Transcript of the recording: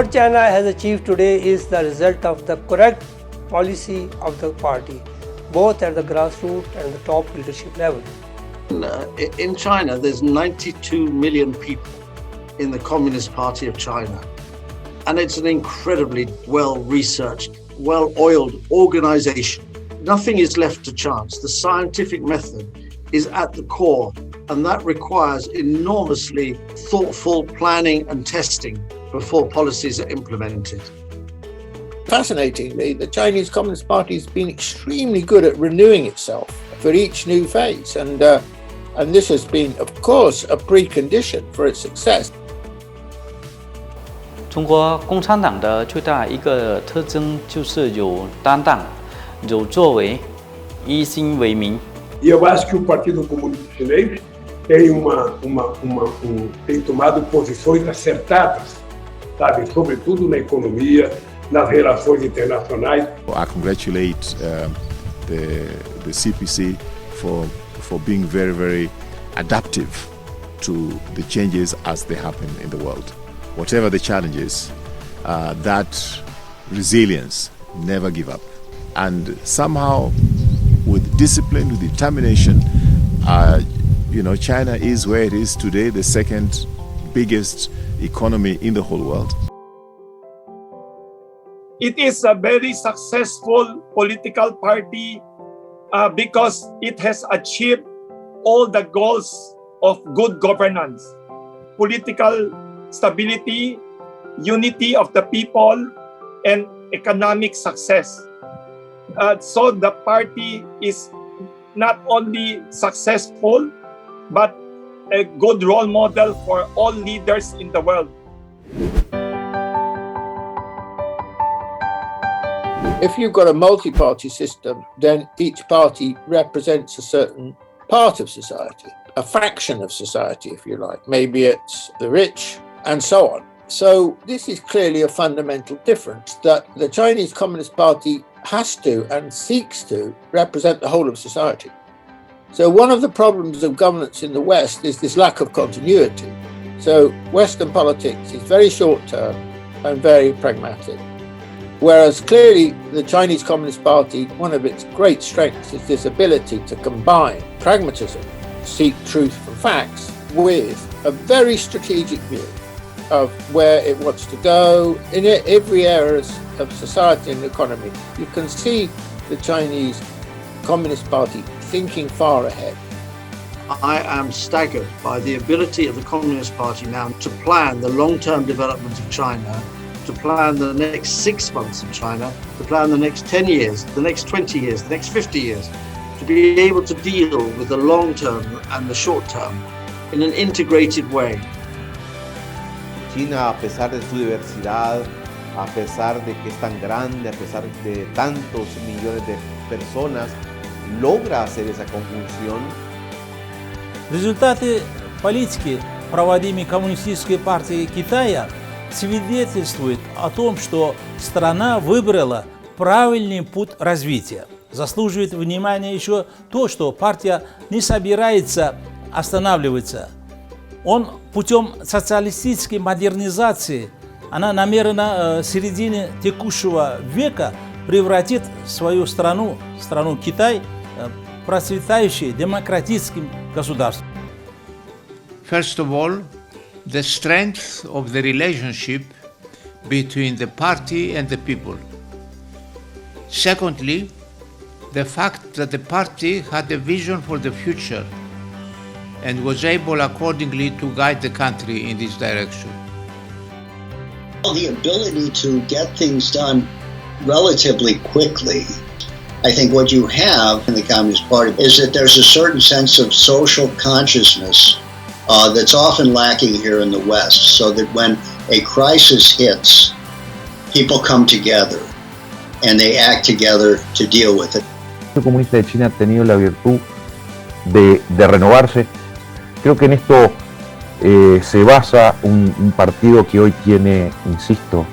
What China has achieved today is the result of the correct policy of the party, both at the grassroots and the top leadership level. In China, there's 92 million people in the Communist Party of China. And it's an incredibly well-researched, well-oiled organization. Nothing is left to chance. The scientific method is at the core, and that requires enormously thoughtful planning and testing before policies are implemented. Fascinatingly, the Chinese Communist Party has been extremely good at renewing itself for each new phase, and this has been, of course, a precondition for its success. 中国共产党的最大一个特征就是有担当、有作为、一心为民。E eu acho que o Partido Comunista Chinês tem tomado posições acertadas, sabe, sobretudo na economia, nas relações internacionais. I congratulate the CPC for being very, very adaptive to the changes as they happen in the world. Whatever the challenges, that resilience, never give up. And somehow, with discipline, with determination, China is where it is today, the second biggest economy in the whole world. It is a very successful political party because it has achieved all the goals of good governance, political stability, unity of the people, and economic success. So the party is not only successful, but a good role model for all leaders in the world. If you've got a multi-party system, then each party represents a certain part of society, a fraction of society, if you like. Maybe it's the rich, and so on. So this is clearly a fundamental difference, that the Chinese Communist Party has to and seeks to represent the whole of society. So one of the problems of governance in the West is this lack of continuity. So Western politics is very short-term and very pragmatic. Whereas clearly the Chinese Communist Party, one of its great strengths is this ability to combine pragmatism, seek truth from facts, with a very strategic view of where it wants to go in every area of society and economy. You can see the Chinese Communist Party thinking far ahead. I am staggered by the ability of the Communist Party now to plan the long-term development of China, to plan the next 6 months of China, to plan the next 10 years, the next 20 years, the next 50 years, to be able to deal with the long term and the short term in an integrated way. China, a pesar de su diversidad, a pesar de que es tan grande, a pesar de tantos millones de personas, logra hacer esa conjunción. Результаты политики, проводимой Коммунистической партией Китая, свидетельствуют о том, что страна выбрала правильный путь развития. Заслуживает внимания еще то, что партия не собирается останавливаться. Он путем социалистической модернизации, она намерена в середине текущего века превратит свою страну, страну Китай, в процветающее демократическим государством. First of all, the strength of the relationship between the party and the people. Secondly, the fact that the party had a vision for the future and was able accordingly to guide the country in this direction. The ability to get things done relatively quickly. I think what you have in the Communist Party is that there's a certain sense of social consciousness that's often lacking here in the West, so that when a crisis hits, people come together and they act together to deal with it. El Partido Comunista de China ha tenido la virtud de renovarse. Creo que en esto se basa un partido que hoy tiene, insisto,